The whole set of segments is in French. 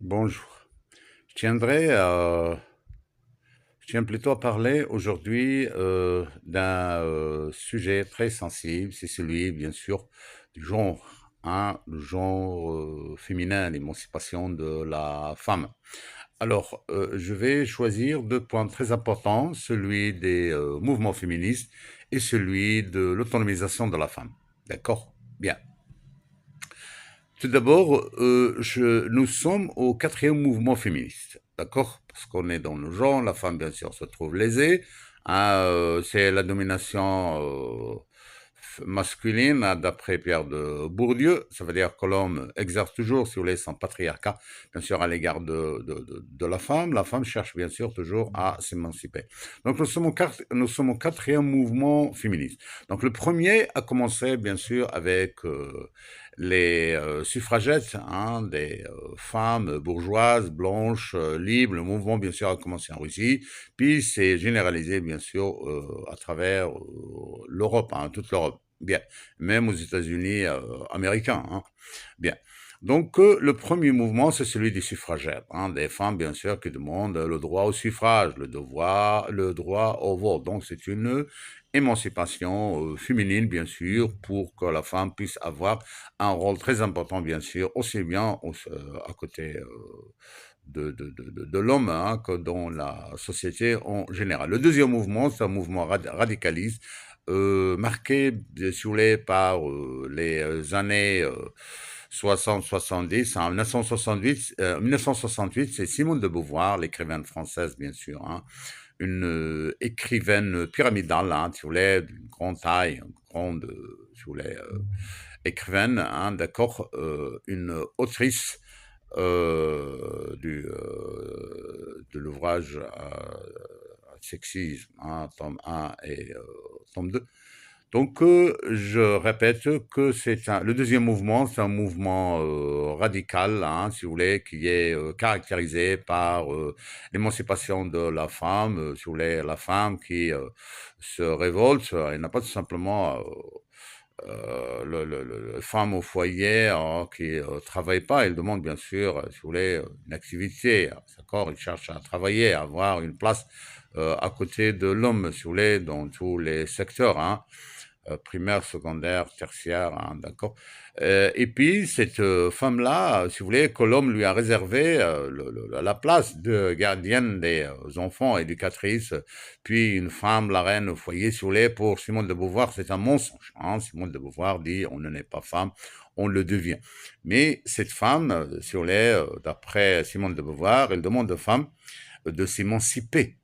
Bonjour. Je tiendrais à je tiens plutôt à parler aujourd'hui, d'un, sujet très sensible. C'est celui, bien sûr, du genre, hein, le genre, féminin, l'émancipation de la femme. Alors, je vais choisir 2 points très importants, celui des, mouvements féministes et celui de l'autonomisation de la femme. D'accord? Bien. Tout d'abord, nous sommes au quatrième mouvement féministe, d'accord? Parce qu'on est dans le genre, la femme, bien sûr, se trouve lésée. Hein, c'est la domination masculine, hein, d'après Pierre de Bourdieu. Ça veut dire que l'homme exerce toujours, si vous voulez, son patriarcat, bien sûr, à l'égard de la femme. La femme cherche, bien sûr, toujours à s'émanciper. Donc, nous sommes au quatrième mouvement féministe. Donc, le premier a commencé, bien sûr, avec les suffragettes, hein, des femmes bourgeoises, blanches, libres. Le mouvement, bien sûr, a commencé en Russie, puis c'est généralisé, bien sûr, à travers l'Europe, hein, toute l'Europe. Bien, même aux États-Unis américains. Hein. Bien. Donc, le premier mouvement, c'est celui des suffragettes, hein, des femmes, bien sûr, qui demandent le droit au suffrage, le droit au vote. Donc, c'est une émancipation féminine, bien sûr, pour que la femme puisse avoir un rôle très important, bien sûr, aussi bien à côté de l'homme, hein, que dans la société en général. Le deuxième mouvement, c'est un mouvement radicaliste, marqué, si vous voulez, par les années 60-70. En 1968, c'est Simone de Beauvoir, l'écrivaine française, bien sûr, hein, une écrivaine pyramidale, hein, si vous voulez, d'une grande taille, une grande, si vous voulez, écrivaine, hein, d'accord, une autrice de l'ouvrage Sexisme, hein, tome 1 et tome 2. Donc, je répète que le deuxième mouvement, c'est un mouvement radical, hein, si vous voulez, qui est caractérisé par l'émancipation de la femme, si vous voulez, la femme qui se révolte. Elle n'a pas tout simplement le femme au foyer qui travaille pas. Elle demande bien sûr, si vous voulez, une activité. D'accord, il cherche à travailler, à avoir une place à côté de l'homme, si vous voulez, dans tous les secteurs. Hein, primaire, secondaire, tertiaire, hein, d'accord. Et puis cette femme-là, si vous voulez, que l'homme lui a réservé la place de gardienne des enfants, éducatrice, puis une femme, la reine au foyer, si vous voulez, pour Simone de Beauvoir, c'est un mensonge. Hein. Simone de Beauvoir dit on ne naît pas femme, on le devient. Mais cette femme, si vous voulez, d'après Simone de Beauvoir, elle demande aux femmes de s'émanciper,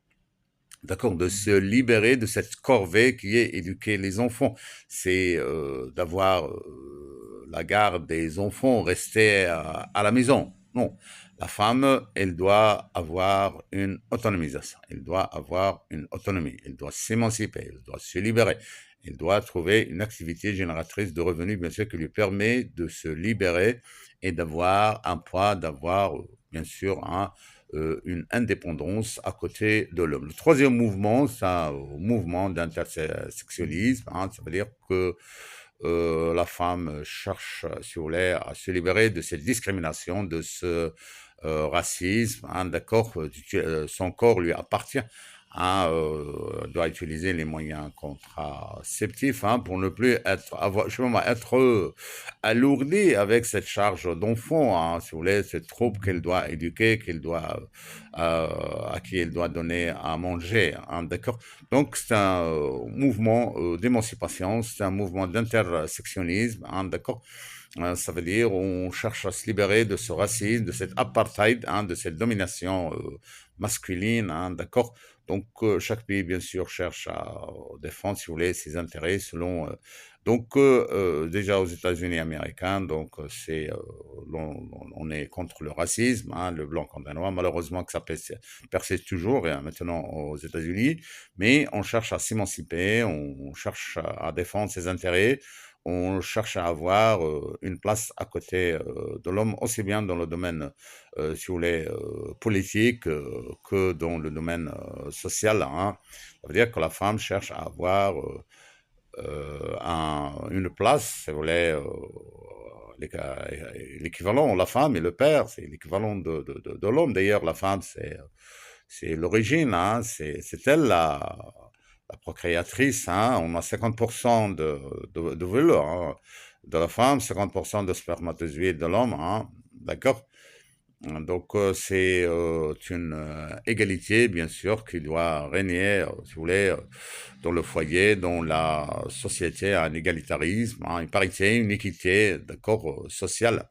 d'accord, de se libérer de cette corvée qui est éduquer les enfants. C'est d'avoir la garde des enfants, rester à la maison. Non, la femme, elle doit avoir une autonomisation, elle doit avoir une autonomie, elle doit s'émanciper, elle doit se libérer. Elle doit trouver une activité génératrice de revenus, bien sûr, qui lui permet de se libérer et d'avoir un poids, d'avoir, bien sûr, une indépendance à côté de l'homme. Le troisième mouvement, c'est un mouvement d'intersexualisme, hein, ça veut dire que la femme cherche, si vous voulez, à se libérer de cette discrimination, de ce racisme, hein, d'accord, son corps lui appartient, hein, doit utiliser les moyens contraceptifs, hein, pour ne plus être alourdi avec cette charge d'enfant, hein, si vous voulez, cette troupe qu'elle doit éduquer, à qui elle doit donner à manger, hein, d'accord. Donc c'est un mouvement d'émancipation, c'est un mouvement d'intersectionnisme, hein, d'accord. Ça veut dire on cherche à se libérer de ce racisme, de cet apartheid, hein, de cette domination masculine, hein, d'accord. Donc chaque pays, bien sûr, cherche à défendre, si vous voulez, ses intérêts selon. Donc déjà aux États-Unis américains, donc on est contre le racisme, hein, le blanc contre le noir. Malheureusement que ça persiste toujours, et, maintenant aux États-Unis, mais on cherche à s'émanciper, on cherche à défendre ses intérêts, on cherche à avoir une place à côté de l'homme, aussi bien dans le domaine, si vous voulez, politique que dans le domaine social. Hein. Ça veut dire que la femme cherche à avoir une place, si vous voulez, l'équivalent, la femme et le père, c'est l'équivalent de l'homme. D'ailleurs, la femme, c'est l'origine, hein, c'est elle la procréatrice, hein. On a 50% de ovules, hein, de la femme, 50% de spermatozoïdes de l'homme, hein, d'accord? Donc, c'est une égalité, bien sûr, qui doit régner, si vous voulez, dans le foyer, dans la société, un égalitarisme, hein, une parité, une équité, d'accord, sociale.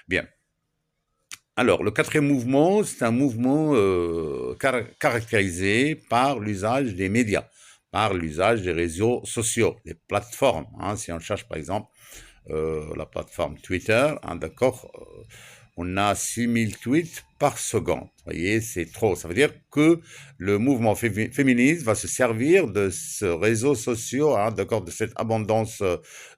Bien. Alors, le quatrième mouvement, c'est un mouvement caractérisé par l'usage des médias, par l'usage des réseaux sociaux, des plateformes, hein. Si on cherche, par exemple, la plateforme Twitter, hein, d'accord, on a 6000 tweets par seconde. Vous voyez, c'est trop. Ça veut dire que le mouvement féministe va se servir de ce réseau social, hein, d'accord, de cette abondance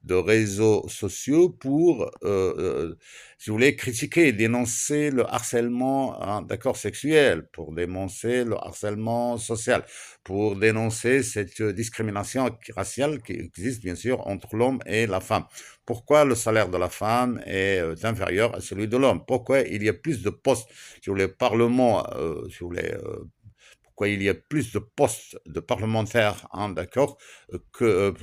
de réseaux sociaux pour, si vous voulez, critiquer, dénoncer le harcèlement, hein, d'accord, sexuel, pour dénoncer le harcèlement social, pour dénoncer cette discrimination raciale qui existe, bien sûr, entre l'homme et la femme. Pourquoi le salaire de la femme est inférieur à celui de l'homme? Pourquoi il y a plus de postes sur les parlements, sur les pourquoi il y a plus de postes de parlementaires, hein, d'accord, que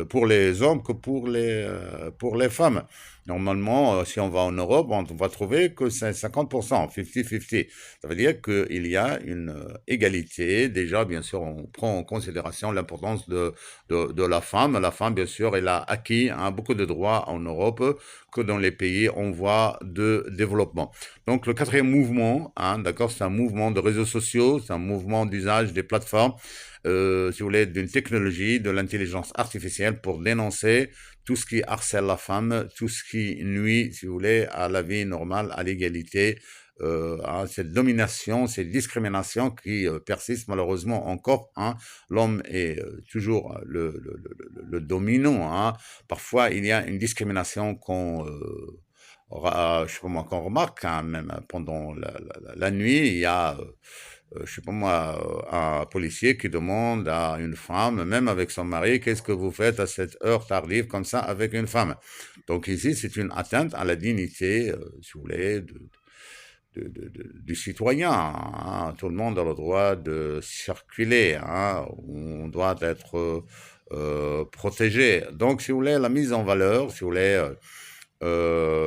pour les hommes que pour les femmes. Normalement, si on va en Europe, on va trouver que c'est 50%, 50-50. Ça veut dire qu'il y a une égalité. Déjà, bien sûr, on prend en considération l'importance de la femme. La femme, bien sûr, elle a acquis, hein, beaucoup de droits en Europe que dans les pays en voie de développement. Donc, le quatrième mouvement, hein, d'accord, c'est un mouvement de réseaux sociaux, c'est un mouvement d'usage des plateformes, si vous voulez, d'une technologie, de l'intelligence artificielle pour dénoncer tout ce qui harcèle la femme, tout ce qui nuit, si vous voulez, à la vie normale, à l'égalité, à cette domination, cette discrimination qui persiste malheureusement encore, hein. L'homme est toujours le dominant, hein. Parfois, il y a une discrimination je sais pas moi, qu'on remarque, hein, même pendant la nuit, il y a je sais pas moi, un policier qui demande à une femme, même avec son mari, qu'est-ce que vous faites à cette heure tardive comme ça avec une femme? Donc ici, c'est une atteinte à la dignité, si vous voulez, du citoyen, hein. Tout le monde a le droit de circuler, hein. On doit être protégé. Donc, si vous voulez, la mise en valeur, si vous voulez,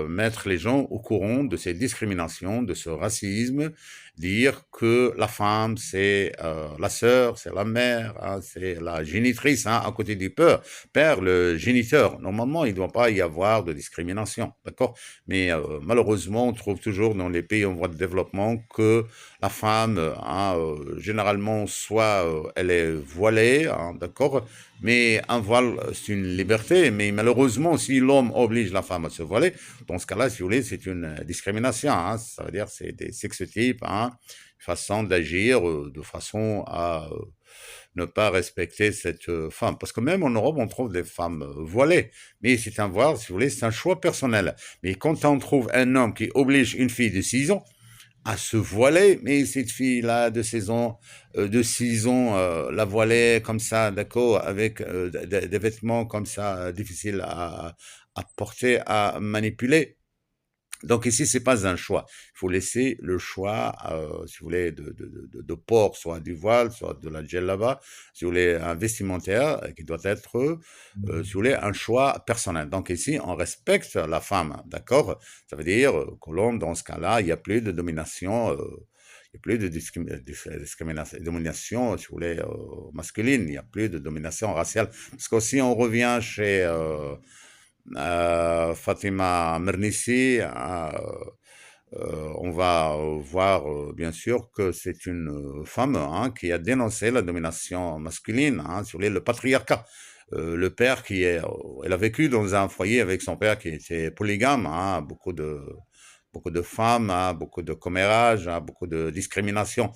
mettre les gens au courant de ces discriminations, de ce racisme, dire que la femme, c'est la sœur, c'est la mère, hein, c'est la génitrice, hein, à côté du père, le géniteur. Normalement, il ne doit pas y avoir de discrimination, d'accord? Mais malheureusement, on trouve toujours dans les pays en voie de développement que la femme, hein, généralement, soit elle est voilée, hein, d'accord? Mais un voile, c'est une liberté, mais malheureusement, si l'homme oblige la femme à se voiler, dans ce cas-là, si vous voulez, c'est une discrimination, hein. Ça veut dire que c'est des sexotypes, hein, façon d'agir, de façon à ne pas respecter cette femme. Parce que même en Europe, on trouve des femmes voilées, mais c'est un voile, si vous voulez, c'est un choix personnel. Mais quand on trouve un homme qui oblige une fille de 6 ans, à se voiler, mais cette fille-là de 6 ans, la voiler comme ça, d'accord, avec des vêtements comme ça, difficiles à porter, à manipuler. Donc ici, c'est pas un choix. Il faut laisser le choix, si vous voulez, de port, soit du voile, soit de la djellaba, si vous voulez, un vestimentaire qui doit être, si vous voulez, un choix personnel. Donc ici, on respecte la femme, d'accord? Ça veut dire que l'homme, dans ce cas-là, il n'y a plus de domination, il n'y a plus de domination, si vous voulez, masculine, il n'y a plus de domination raciale. Parce que si on revient chez Fatima Mernissi, on va voir bien sûr que c'est une femme, hein, qui a dénoncé la domination masculine, hein, sur le patriarcat. Le père elle a vécu dans un foyer avec son père qui était polygame, hein, beaucoup de femmes, hein, beaucoup de commérages, hein, beaucoup de discrimination.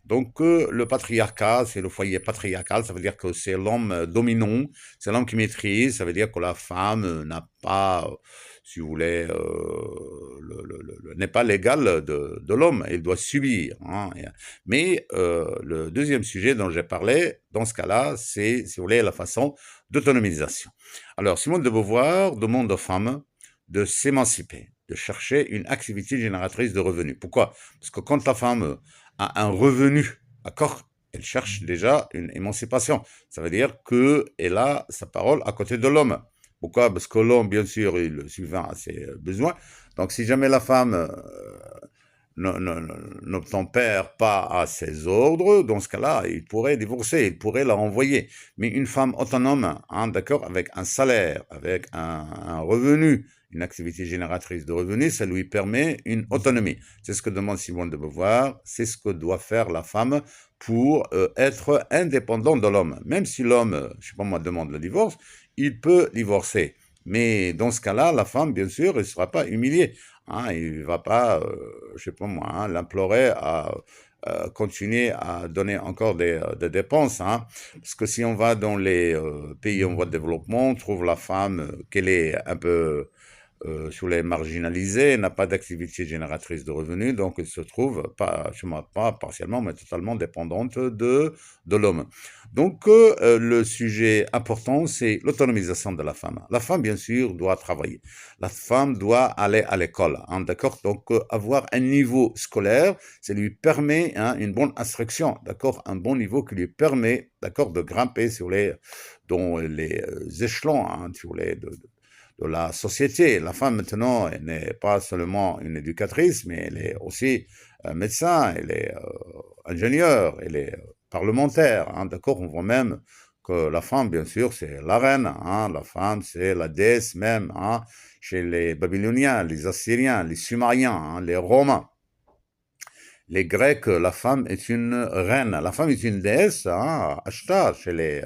Donc, le patriarcat, c'est le foyer patriarcal, ça veut dire que c'est l'homme dominant, c'est l'homme qui maîtrise, ça veut dire que la femme n'a pas, si vous voulez, n'est pas l'égale de l'homme, elle doit subir, hein. Mais le deuxième sujet dont j'ai parlé, dans ce cas-là, c'est, si vous voulez, la façon d'autonomisation. Alors, Simone de Beauvoir demande aux femmes de s'émanciper, de chercher une activité génératrice de revenus. Pourquoi? Parce que quand la femme a un revenu, d'accord, elle cherche déjà une émancipation. Ça veut dire qu'elle a sa parole à côté de l'homme. Pourquoi? Parce que l'homme, bien sûr, il subvient à ses besoins. Donc, si jamais la femme n'obtempère pas à ses ordres, dans ce cas-là, il pourrait divorcer, il pourrait la renvoyer. Mais une femme autonome, hein, d'accord, avec un salaire, avec un revenu, une activité génératrice de revenus, ça lui permet une autonomie. C'est ce que demande Simone de Beauvoir, c'est ce que doit faire la femme pour être indépendant de l'homme. Même si l'homme, je sais pas moi, demande le divorce, il peut divorcer. Mais dans ce cas-là, la femme, bien sûr, elle ne sera pas humiliée. Hein, il ne va pas, je sais pas moi, hein, l'implorer à continuer à donner encore des dépenses. Hein, parce que si on va dans les pays en voie de développement, on trouve la femme qu'elle est un peu sur les marginalisés, n'a pas d'activité génératrice de revenus, donc elle se trouve pas, je ne pas partiellement, mais totalement dépendante de l'homme. Donc le sujet important, c'est l'autonomisation de la femme. La femme, bien sûr, doit travailler. La femme doit aller à l'école, hein, d'accord. Donc avoir un niveau scolaire, ça lui permet hein, une bonne instruction, d'accord, un bon niveau qui lui permet, d'accord, de grimper sur dans les échelons, hein, sur de la société. La femme, maintenant, elle n'est pas seulement une éducatrice, mais elle est aussi médecin, elle est ingénieure, elle est parlementaire. Hein, d'accord, on voit même que la femme, bien sûr, c'est la reine. Hein, la femme, c'est la déesse même. Hein, chez les Babyloniens, les Assyriens, les Sumériens, hein, les Romains. Les Grecs, la femme est une reine. La femme est une déesse, hein, Ashtar, chez les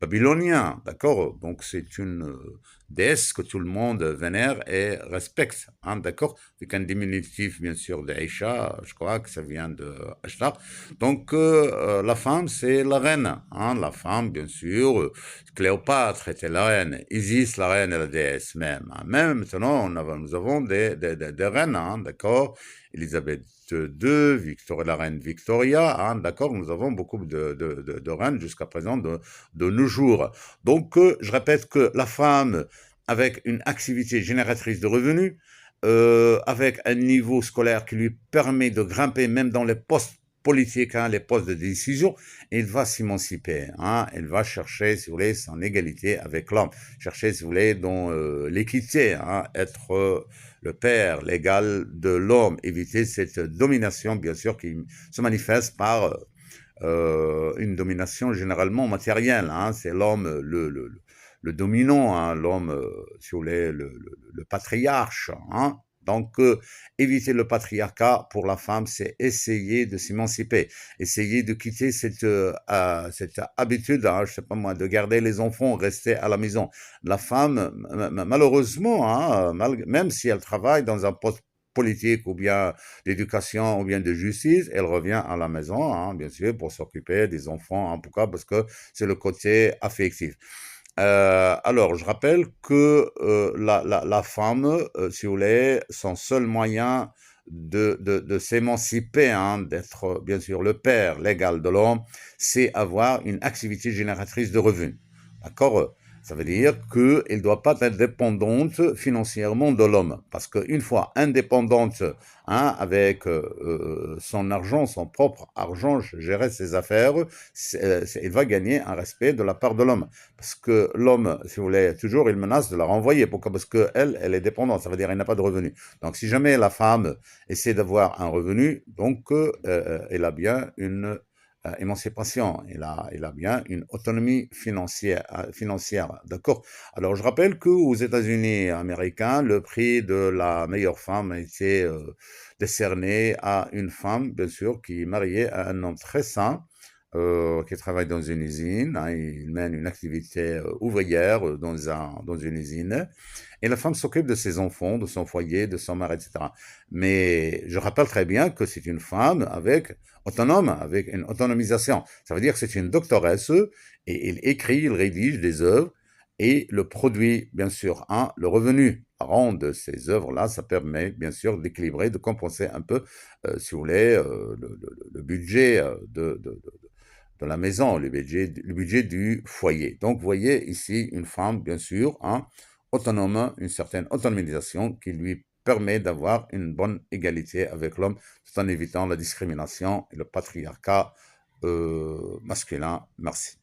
Babyloniens, d'accord. Donc c'est une déesse que tout le monde vénère et respecte, hein, d'accord. Avec un diminutif, bien sûr, d'Aïcha, je crois que ça vient de Ashtar. Donc la femme, c'est la reine, hein. La femme, bien sûr, Cléopâtre était la reine, Isis, la reine et la déesse même. Hein. Même maintenant, nous avons des reines, hein, d'accord. Elisabeth II, la reine Victoria, hein, d'accord, nous avons beaucoup de reines jusqu'à présent de nos jours. Donc, je répète que la femme, avec une activité génératrice de revenus, avec un niveau scolaire qui lui permet de grimper même dans les postes politiques, hein, les postes de décision, elle va s'émanciper, hein, elle va chercher, si vous voulez, son égalité avec l'homme, chercher, si vous voulez, dans l'équité, hein, être le père légal de l'homme, éviter cette domination, bien sûr, qui se manifeste par une domination généralement matérielle. Hein, c'est l'homme le dominant, hein, l'homme, si vous voulez, le patriarche. Hein. Donc, éviter le patriarcat pour la femme, c'est essayer de s'émanciper, essayer de quitter cette habitude, hein, je sais pas moi, de garder les enfants, rester à la maison. La femme, malheureusement, hein, même si elle travaille dans un poste politique ou bien d'éducation ou bien de justice, elle revient à la maison, hein, bien sûr, pour s'occuper des enfants. Hein, pourquoi? Parce que c'est le côté affectif. Alors, je rappelle que la femme, si vous voulez, son seul moyen de s'émanciper, hein, d'être bien sûr le père légal de l'homme, c'est avoir une activité génératrice de revenus. D'accord? Ça veut dire qu'elle ne doit pas être dépendante financièrement de l'homme. Parce qu'une fois indépendante, hein, avec son argent, son propre argent, gérer ses affaires, elle va gagner un respect de la part de l'homme. Parce que l'homme, si vous voulez, toujours, il menace de la renvoyer. Pourquoi? Parce qu'elle, elle est dépendante. Ça veut dire qu'elle n'a pas de revenu. Donc, si jamais la femme essaie d'avoir un revenu, donc, elle a bien une émancipation, il a bien une autonomie financière, d'accord. Alors je rappelle qu'aux États-Unis américains, le prix de la meilleure femme a été décerné à une femme, bien sûr, qui est mariée à un homme très sain, qui travaille dans une usine, hein, il mène une activité ouvrière dans une usine, et la femme s'occupe de ses enfants, de son foyer, de son mari, etc. Mais je rappelle très bien que c'est une femme autonome, avec une autonomisation. Ça veut dire que c'est une doctoresse, et il écrit, il rédige des œuvres, et le produit, bien sûr, hein, le revenu par an de ces œuvres-là, ça permet, bien sûr, d'équilibrer, de compenser un peu, si vous voulez, le budget de la maison, le budget du foyer. Donc, vous voyez ici une femme, bien sûr, hein, autonome, une certaine autonomisation qui lui permet d'avoir une bonne égalité avec l'homme tout en évitant la discrimination et le patriarcat masculin. Merci.